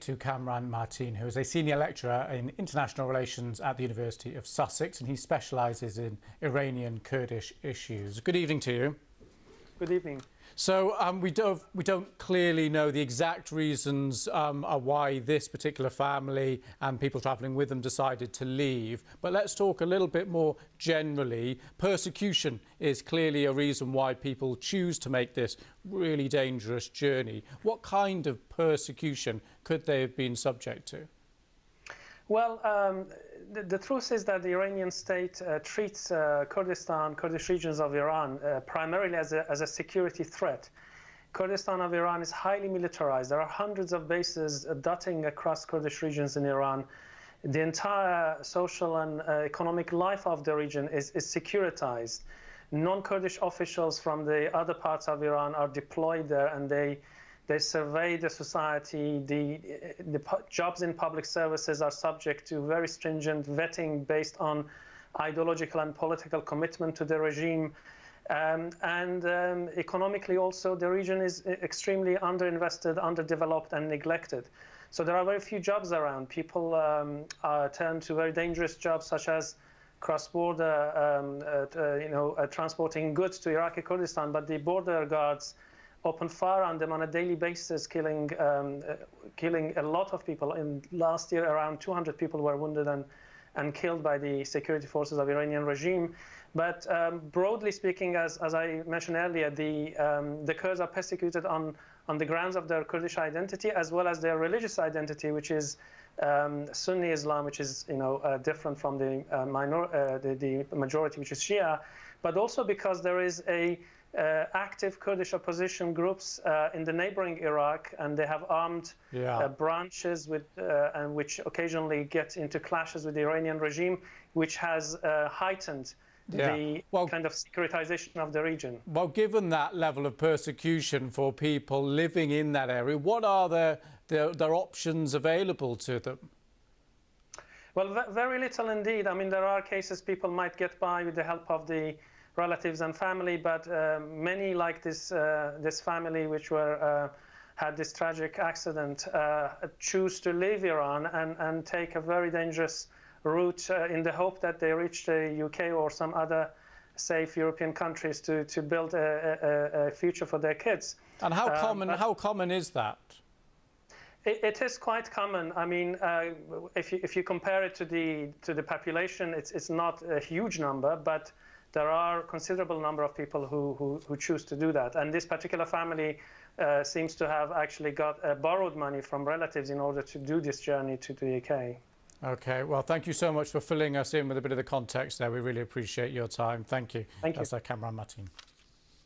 To Kamran Martin, who is a senior lecturer in international relations at the University of Sussex, and he specialises in Iranian Kurdish issues. Good evening to you. Good evening. So we don't clearly know the exact reasons why this particular family and people travelling with them decided to leave. But let's talk a little bit more generally. Persecution is clearly a reason why people choose to make this really dangerous journey. What kind of persecution could they have been subject to? Well, the truth is that the Iranian state treats Kurdish regions of Iran primarily as a security threat. Kurdistan of Iran is highly militarized. There are hundreds of bases dotting across Kurdish regions in Iran. The entire social and economic life of the region is securitized. Non-Kurdish officials from the other parts of Iran are deployed there, and they survey the society. The jobs in public services are subject to very stringent vetting based on ideological and political commitment to the regime. Economically also, the region is extremely underinvested, underdeveloped and neglected. So there are very few jobs around. People turn to very dangerous jobs such as cross-border, transporting goods to Iraqi Kurdistan, but the border guards open fire on them on a daily basis, killing a lot of people. In last year, around 200 people were wounded and killed by the security forces of the Iranian regime. But broadly speaking, as I mentioned earlier, the Kurds are persecuted on the grounds of their Kurdish identity as well as their religious identity, which is Sunni Islam, which is different from the majority, which is Shia, but also because there is active Kurdish opposition groups in the neighboring Iraq, and they have armed branches which occasionally get into clashes with the Iranian regime, which has heightened the kind of securitization of the region. Well, given that level of persecution for people living in that area, what are their options available to them? Well, very little indeed. I mean, there are cases people might get by with the help of the relatives and family, but many, like this family which had this tragic accident, choose to leave Iran and take a very dangerous route in the hope that they reach the UK or some other safe European countries to build a future for their kids. And how common is that? It is quite common. I mean, if you compare it to the population, it's not a huge number, but there are a considerable number of people who choose to do that. And this particular family seems to have actually got borrowed money from relatives in order to do this journey to the UK. Okay, well, thank you so much for filling us in with a bit of the context there. We really appreciate your time. Thank you. Thank you. That's Kamran Martin.